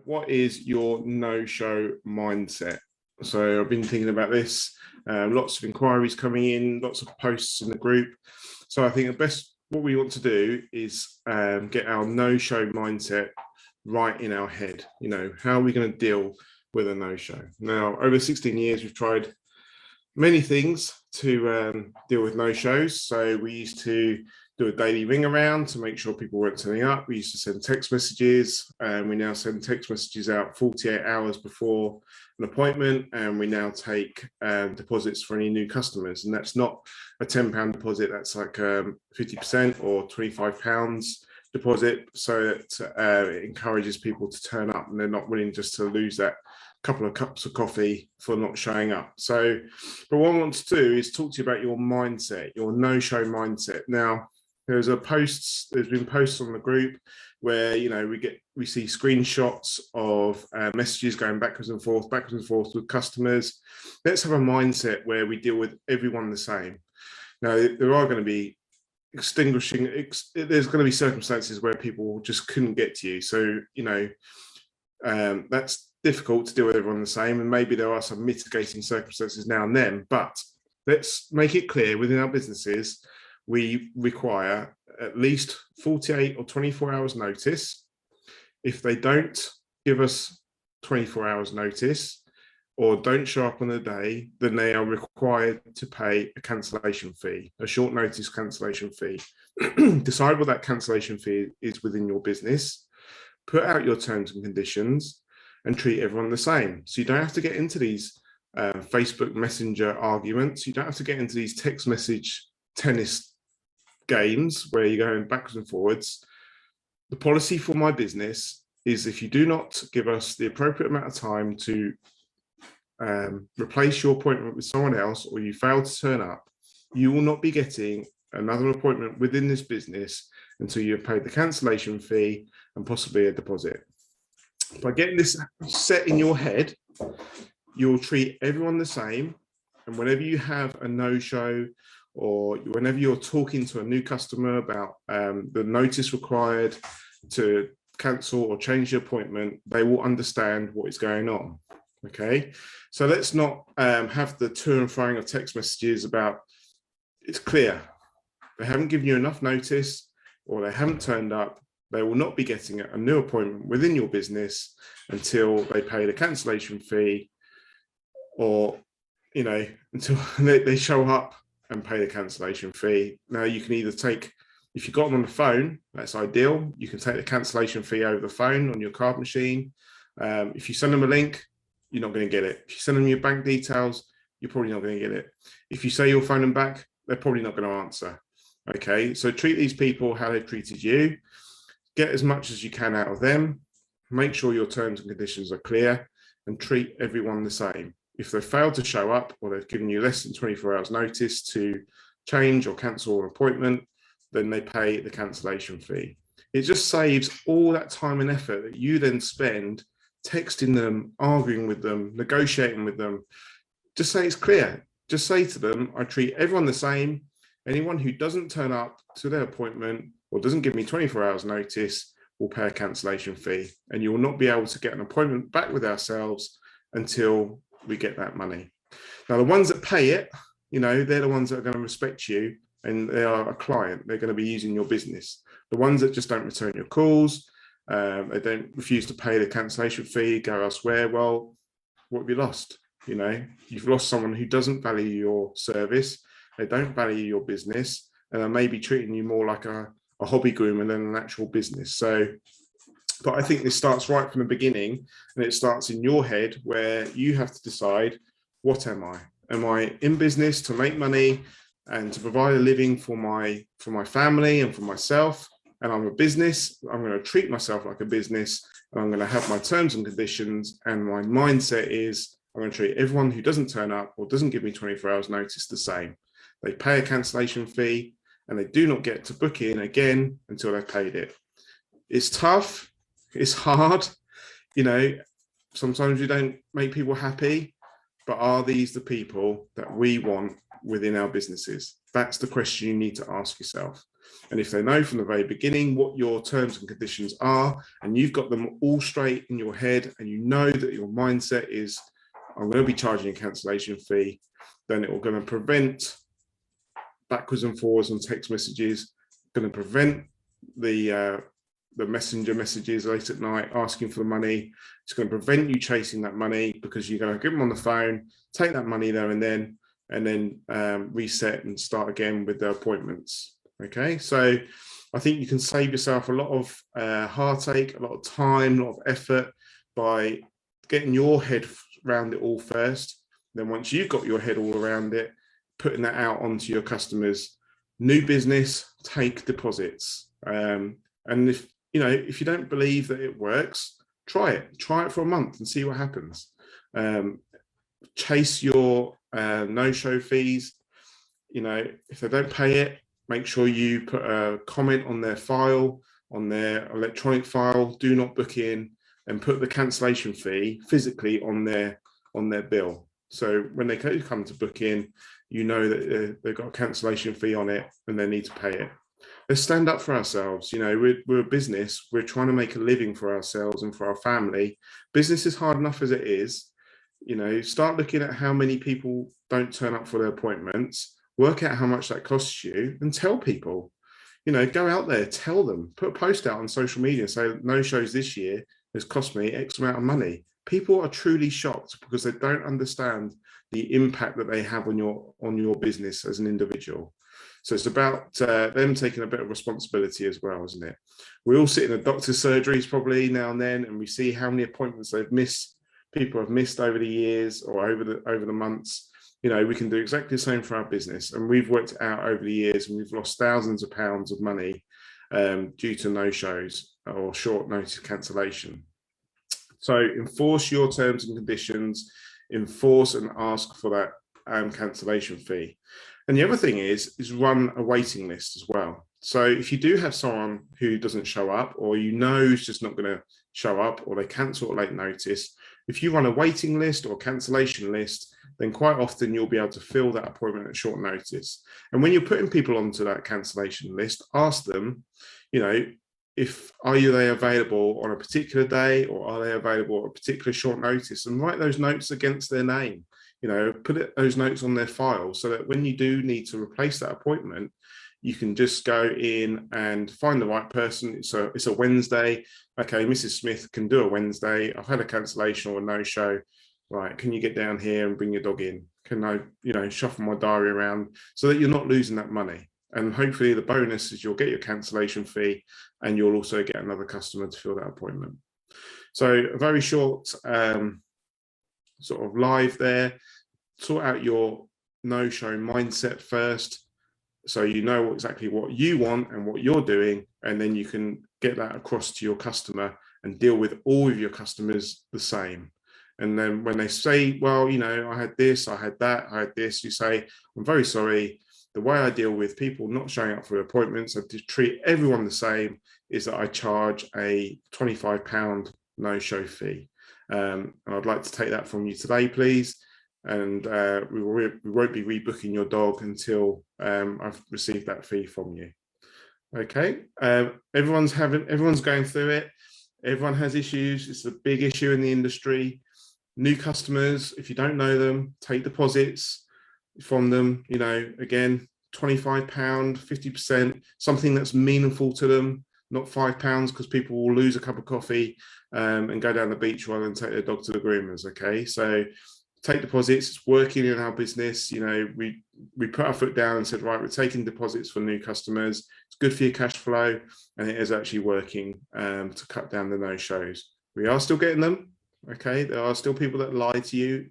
what is your no-show mindset? So I've been thinking about this, lots of inquiries coming in, lots of posts in the group. So I think what we want to do is get our no-show mindset right in our head. You know, how are we going to deal with a no-show? Now, over 16 years, we've tried many things to deal with no-shows. So we used to do a daily ring around to make sure people weren't turning up. We used to send text messages, and we now send text messages out 48 hours before an appointment, and we now take deposits for any new customers. And that's not a £10 deposit, that's like 50% or £25 deposit, so that it encourages people to turn up and they're not willing just to lose that couple of cups of coffee for not showing up. So, but what I want to do is talk to you about your mindset, your no-show mindset. Now, there's been posts on the group where, you know, we see screenshots of messages going backwards and forth with customers. Let's have a mindset where we deal with everyone the same. Now, there are going to be there's going to be circumstances where people just couldn't get to you. So, you know, that's difficult to deal with everyone the same, and maybe there are some mitigating circumstances now and then, but let's make it clear within our businesses, we require at least 48 or 24 hours notice. If they don't give us 24 hours notice or don't show up on the day, then they are required to pay a cancellation fee, a short notice cancellation fee. Decide what that cancellation fee is within your business, put out your terms and conditions, and treat everyone the same. So you don't have to get into these Facebook Messenger arguments. You don't have to get into these text message tennis games where you're going backwards and forwards. The policy for my business is, if you do not give us the appropriate amount of time to replace your appointment with someone else, or you fail to turn up, you will not be getting another appointment within this business until you've paid the cancellation fee and possibly a deposit. By getting this set in your head, you'll treat everyone the same. And whenever you have a no-show, or whenever you're talking to a new customer about the notice required to cancel or change the appointment, they will understand what is going on. Okay, so let's not have the to and froing of text messages about, it's clear they haven't given you enough notice or they haven't turned up. They will not be getting a new appointment within your business until they pay the cancellation fee, or, you know, until they show up and pay the cancellation fee. Now, you can either take, if you've got them on the phone, that's ideal. You can take the cancellation fee over the phone on your card machine. If you send them a link, you're not going to get it. If you send them your bank details, you're probably not going to get it. If you say you'll phone them back, they're probably not going to answer. Okay, so treat these people how they've treated you. Get as much as you can out of them. Make sure your terms and conditions are clear, and treat everyone the same. If they fail to show up, or they've given you less than 24 hours notice to change or cancel an appointment, then they pay the cancellation fee. It just saves all that time and effort that you then spend texting them, arguing with them, negotiating with them. Just say it's clear. Just say to them, I treat everyone the same. Anyone who doesn't turn up to their appointment or doesn't give me 24 hours notice will pay a cancellation fee, and you will not be able to get an appointment back with ourselves until we get that money. Now, the ones that pay it, you know, they're the ones that are going to respect you, and they are a client. They're going to be using your business. The ones that just don't return your calls, they don't refuse to pay the cancellation fee, go elsewhere. Well, what have you lost? You know, you've lost someone who doesn't value your service. They don't value your business, and they may be treating you more like a hobby groomer than an actual business. So, but I think this starts right from the beginning, and it starts in your head, where you have to decide, what am I? Am I in business to make money and to provide a living for my family and for myself? And I'm a business. I'm going to treat myself like a business, and I'm going to have my terms and conditions. And my mindset is, I'm going to treat everyone who doesn't turn up or doesn't give me 24 hours notice the same. They pay a cancellation fee, and they do not get to book in again until they've paid it. It's tough. It's hard. You know, sometimes you don't make people happy, but are these the people that we want within our businesses? That's the question you need to ask yourself. And if they know from the very beginning what your terms and conditions are, and you've got them all straight in your head, and you know that your mindset is, I'm going to be charging a cancellation fee, then it will going to prevent backwards and forwards on text messages, going to prevent the messenger messages late at night asking for the money. It's going to prevent you chasing that money, because you're going to give them on the phone, take that money there and then reset and start again with the appointments. Okay, so I think you can save yourself a lot of heartache, a lot of time, a lot of effort by getting your head around it all first. Then once you've got your head all around it, putting that out onto your customers. New business, take deposits. And if you don't believe that it works, try it for a month and see what happens. Chase your no-show fees. If they don't pay it, make sure you put a comment on their file, on their electronic file, do not book in, and put the cancellation fee physically on their bill. So when they come to book in, you know that they've got a cancellation fee on it and they need to pay it. Let's stand up for ourselves. We're a business. We're trying to make a living for ourselves and for our family. Business is hard enough as it is. Start looking at how many people don't turn up for their appointments, work out how much that costs you, and tell people. Go out there, tell them, put a post out on social media and say, no shows this year has cost me X amount of money. People are truly shocked because they don't understand the impact that they have on your business as an individual. So it's about them taking a bit of responsibility as well, isn't it? We all sit in a doctor's surgeries probably now and then, and we see how many appointments people have missed over the years or over the months. We can do exactly the same for our business, and we've worked it out over the years, and we've lost thousands of pounds of money due to no-shows or short notice cancellation. So enforce your terms and conditions, enforce and ask for that cancellation fee. And the other thing is run a waiting list as well. So if you do have someone who doesn't show up, or is just not going to show up, or they cancel at late notice, if you run a waiting list or cancellation list, then quite often you'll be able to fill that appointment at short notice. And when you're putting people onto that cancellation list, ask them, are they available on a particular day, or are they available at a particular short notice, and write those notes against their name. Put those notes on their file, so that when you do need to replace that appointment, you can just go in and find the right person. So it's a Wednesday. Okay, Mrs. Smith can do a Wednesday. I've had a cancellation or a no-show. Right, can you get down here and bring your dog in? Can I, shuffle my diary around, so that you're not losing that money? And hopefully the bonus is you'll get your cancellation fee, and you'll also get another customer to fill that appointment. So a very short sort of live there. Sort out your no-show mindset first, so you know exactly what you want and what you're doing, and then you can get that across to your customer and deal with all of your customers the same. And then when they say, well, I had this, I had that, I had this, you say, I'm very sorry. The way I deal with people not showing up for appointments, I treat everyone the same, is that I charge a £25 no-show fee. And I'd like to take that from you today, please. And we won't be rebooking your dog until I've received that fee from you. Okay, everyone's going through it. Everyone has issues. It's a big issue in the industry. New customers, if you don't know them, take deposits from them. Again, £25, 50%, something that's meaningful to them, not £5, because people will lose a cup of coffee and go down the beach rather than take their dog to the groomers. Okay, so take deposits. It's working in our business. We put our foot down and said, right, we're taking deposits for new customers. It's good for your cash flow, and it is actually working to cut down the no-shows. We are still getting them. Okay, there are still people that lie to you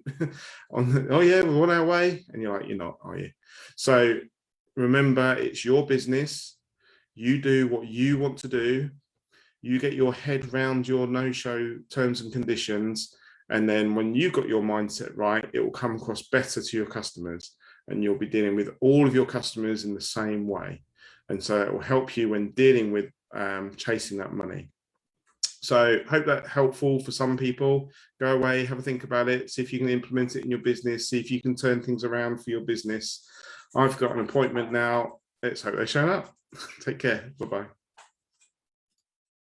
oh yeah, we're on our way, and you're like, you're not, are you? So remember, it's your business. You do what you want to do. You get your head round your no-show terms and conditions, and then when you've got your mindset right, it will come across better to your customers, and you'll be dealing with all of your customers in the same way. And so it will help you when dealing with chasing that money. So hope that's helpful for some people. Go away, have a think about it, see if you can implement it in your business, see if you can turn things around for your business. I've got an appointment now. Let's hope they show up. Take care. Bye-bye.